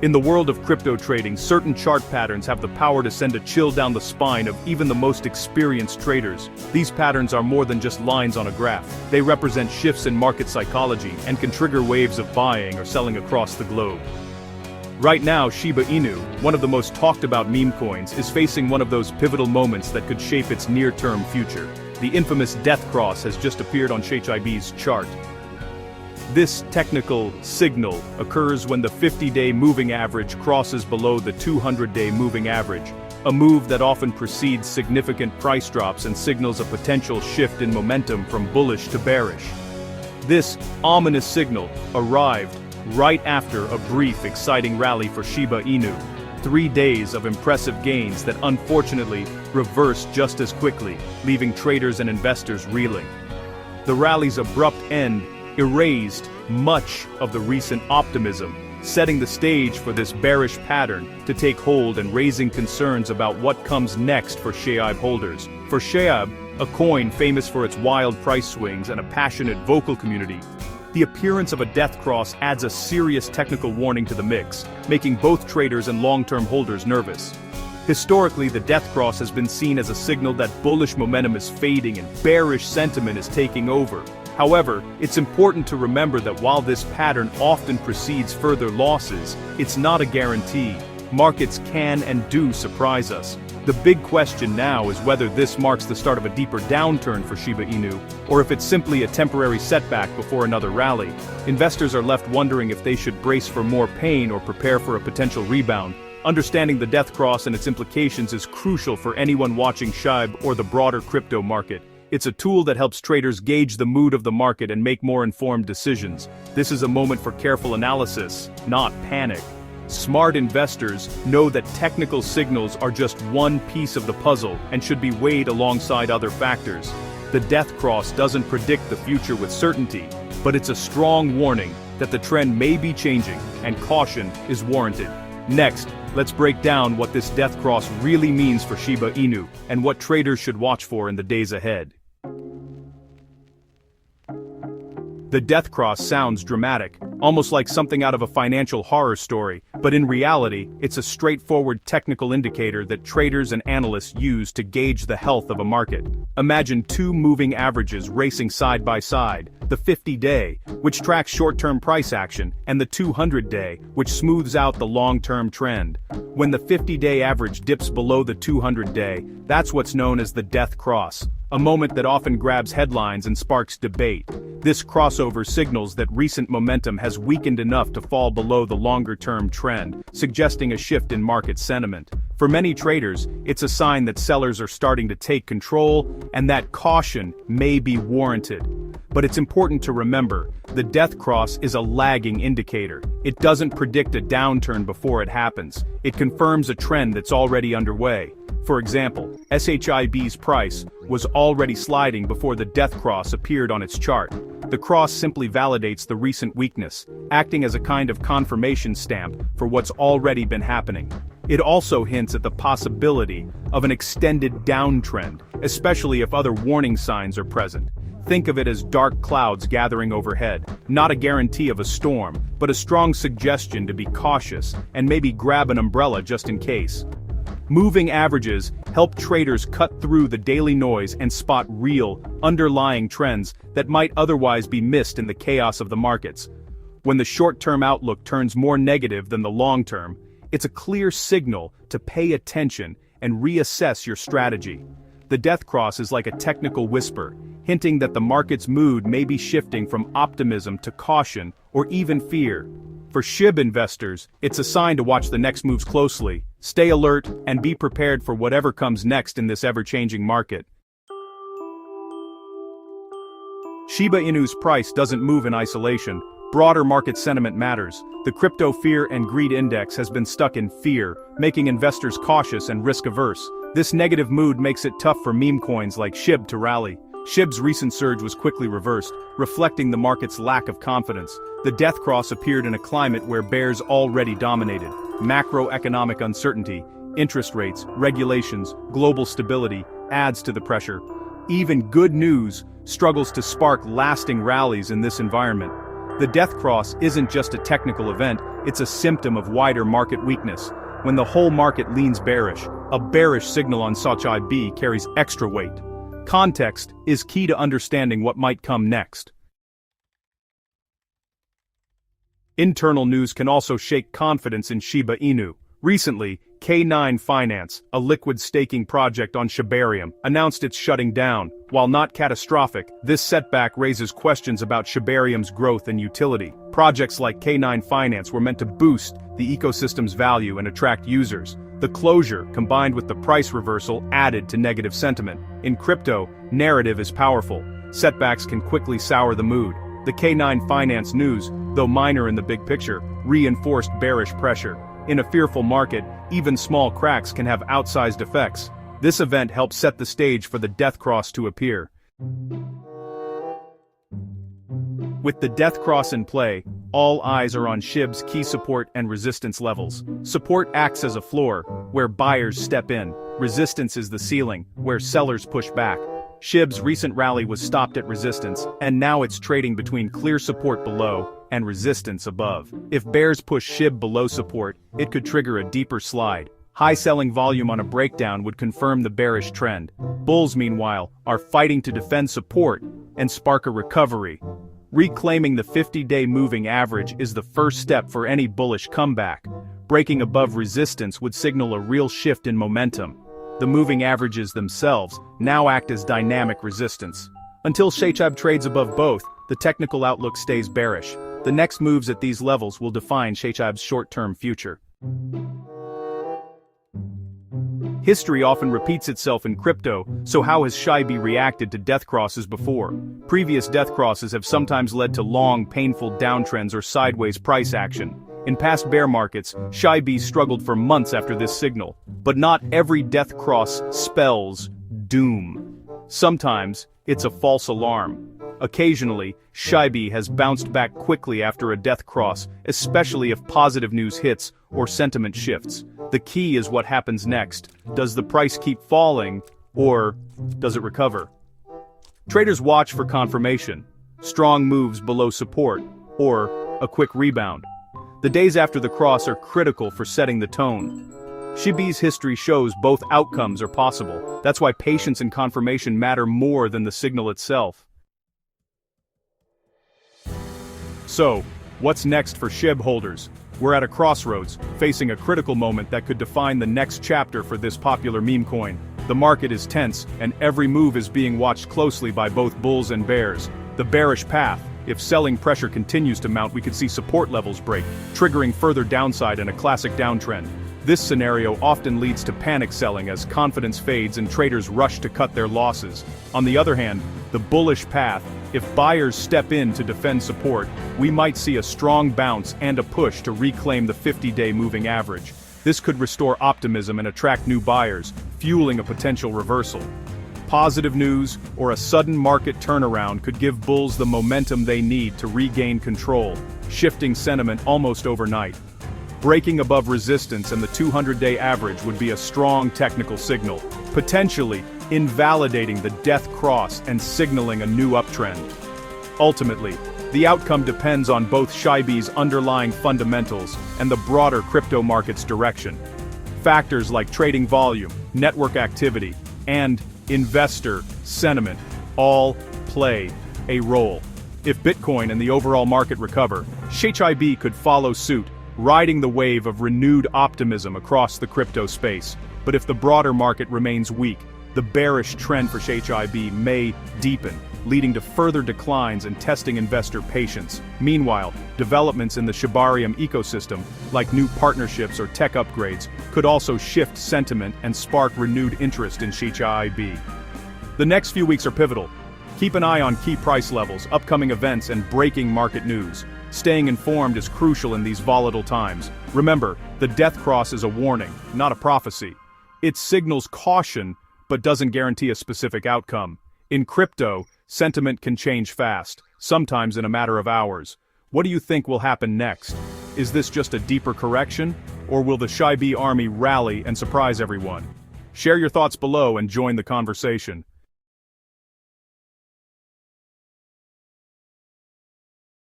In the world of crypto trading, certain chart patterns have the power to send a chill down the spine of even the most experienced traders. These patterns are more than just lines on a graph. They represent shifts in market psychology and can trigger waves of buying or selling across the globe. Right now, Shiba Inu, one of the most talked about meme coins, is facing one of those pivotal moments that could shape its near-term future. The infamous death cross has just appeared on SHIB's chart. This technical signal occurs when the 50-day moving average crosses below the 200-day moving average, a move that often precedes significant price drops and signals a potential shift in momentum from bullish to bearish. This ominous signal arrived right after a brief, exciting rally for Shiba Inu. 3 days of impressive gains that unfortunately reversed just as quickly, leaving traders and investors reeling. The rally's abrupt end erased much of the recent optimism, setting the stage for this bearish pattern to take hold and raising concerns about what comes next for SHIB holders. For SHIB, a coin famous for its wild price swings and a passionate vocal community, the appearance of a death cross adds a serious technical warning to the mix, making both traders and long-term holders nervous. Historically, the death cross has been seen as a signal that bullish momentum is fading and bearish sentiment is taking over. However, it's important to remember that while this pattern often precedes further losses, it's not a guarantee. Markets can and do surprise us. The big question now is whether this marks the start of a deeper downturn for Shiba Inu, or if it's simply a temporary setback before another rally. Investors are left wondering if they should brace for more pain or prepare for a potential rebound. Understanding the death cross and its implications is crucial for anyone watching SHIB or the broader crypto market. It's a tool that helps traders gauge the mood of the market and make more informed decisions. This is a moment for careful analysis, not panic. Smart investors know that technical signals are just one piece of the puzzle and should be weighed alongside other factors. The death cross doesn't predict the future with certainty, but it's a strong warning that the trend may be changing and caution is warranted. Next, let's break down what this death cross really means for Shiba Inu and what traders should watch for in the days ahead. The death cross sounds dramatic, almost like something out of a financial horror story, but in reality, it's a straightforward technical indicator that traders and analysts use to gauge the health of a market. Imagine two moving averages racing side by side, the 50-day, which tracks short-term price action, and the 200-day, which smooths out the long-term trend. When the 50-day average dips below the 200-day, that's what's known as the death cross, a moment that often grabs headlines and sparks debate. This crossover signals that recent momentum has weakened enough to fall below the longer-term trend, suggesting a shift in market sentiment. For many traders, it's a sign that sellers are starting to take control and that caution may be warranted. But it's important to remember, the death cross is a lagging indicator. It doesn't predict a downturn before it happens. It confirms a trend that's already underway. For example, SHIB's price was already sliding before the death cross appeared on its chart. The cross simply validates the recent weakness, acting as a kind of confirmation stamp for what's already been happening. It also hints at the possibility of an extended downtrend, especially if other warning signs are present. Think of it as dark clouds gathering overhead, not a guarantee of a storm, but a strong suggestion to be cautious and maybe grab an umbrella just in case. Moving averages help traders cut through the daily noise and spot real, underlying trends that might otherwise be missed in the chaos of the markets. When the short-term outlook turns more negative than the long-term, it's a clear signal to pay attention and reassess your strategy. The death cross is like a technical whisper, hinting that the market's mood may be shifting from optimism to caution or even fear. For SHIB investors, it's a sign to watch the next moves closely, stay alert, and be prepared for whatever comes next in this ever-changing market. Shiba Inu's price doesn't move in isolation. Broader market sentiment matters. The crypto fear and greed index has been stuck in fear, making investors cautious and risk-averse. This negative mood makes it tough for meme coins like SHIB to rally. SHIB's recent surge was quickly reversed, reflecting the market's lack of confidence. The death cross appeared in a climate where bears already dominated. Macroeconomic uncertainty, interest rates, regulations, global stability adds to the pressure. Even good news struggles to spark lasting rallies in this environment. The death cross isn't just a technical event, it's a symptom of wider market weakness. When the whole market leans bearish, a bearish signal on SHIB carries extra weight. Context is key to understanding what might come next. Internal news can also shake confidence in Shiba Inu. Recently, K9 Finance, a liquid staking project on Shibarium, announced it's shutting down. While not catastrophic, this setback raises questions about Shibarium's growth and utility. Projects like K9 Finance were meant to boost the ecosystem's value and attract users. The closure, combined with the price reversal, added to negative sentiment. In crypto, narrative is powerful. Setbacks can quickly sour the mood. The K9 Finance news, though minor in the big picture, reinforced bearish pressure. In a fearful market, even small cracks can have outsized effects. This event helped set the stage for the death cross to appear. With the death cross in play, all eyes are on SHIB's key support and resistance levels. Support acts as a floor, where buyers step in. Resistance is the ceiling, where sellers push back. SHIB's recent rally was stopped at resistance, and now it's trading between clear support below and resistance above. If bears push SHIB below support, it could trigger a deeper slide. High selling volume on a breakdown would confirm the bearish trend. Bulls, meanwhile, are fighting to defend support and spark a recovery. Reclaiming the 50-day moving average is the first step for any bullish comeback. Breaking above resistance would signal a real shift in momentum. The moving averages themselves now act as dynamic resistance. Until SHIB trades above both, the technical outlook stays bearish. The next moves at these levels will define SHIB's short-term future. History often repeats itself in crypto, so how has SHIB reacted to death crosses before? Previous death crosses have sometimes led to long, painful downtrends or sideways price action. In past bear markets, SHIB struggled for months after this signal. But not every death cross spells doom. Sometimes, it's a false alarm. Occasionally, SHIB has bounced back quickly after a death cross, especially if positive news hits or sentiment shifts. The key is what happens next. Does the price keep falling, or does it recover? Traders watch for confirmation, strong moves below support, or a quick rebound. The days after the cross are critical for setting the tone. SHIB's history shows both outcomes are possible. That's why patience and confirmation matter more than the signal itself. So, what's next for SHIB holders? We're at a crossroads, facing a critical moment that could define the next chapter for this popular meme coin. The market is tense, and every move is being watched closely by both bulls and bears. The bearish path. If selling pressure continues to mount, we could see support levels break, triggering further downside and a classic downtrend. This scenario often leads to panic selling as confidence fades and traders rush to cut their losses. On the other hand, the bullish path, if buyers step in to defend support, we might see a strong bounce and a push to reclaim the 50-day moving average. This could restore optimism and attract new buyers, fueling a potential reversal. Positive news or a sudden market turnaround could give bulls the momentum they need to regain control, shifting sentiment almost overnight. Breaking above resistance and the 200-day average would be a strong technical signal, potentially invalidating the death cross and signaling a new uptrend. Ultimately, the outcome depends on both SHIB's underlying fundamentals and the broader crypto market's direction. Factors like trading volume, network activity, and investor sentiment all play a role. If Bitcoin and the overall market recover, SHIB could follow suit, riding the wave of renewed optimism across the crypto space. But if the broader market remains weak, the bearish trend for SHIB may deepen, leading to further declines and testing investor patience. Meanwhile, developments in the Shibarium ecosystem, like new partnerships or tech upgrades, could also shift sentiment and spark renewed interest in SHIB. The next few weeks are pivotal. Keep an eye on key price levels, upcoming events, and breaking market news. Staying informed is crucial in these volatile times. Remember, the death cross is a warning, not a prophecy. It signals caution, but doesn't guarantee a specific outcome. In crypto, sentiment can change fast, sometimes in a matter of hours. What do you think will happen next? Is this just a deeper correction, or will the SHIB army rally and surprise everyone? Share your thoughts below and join the conversation.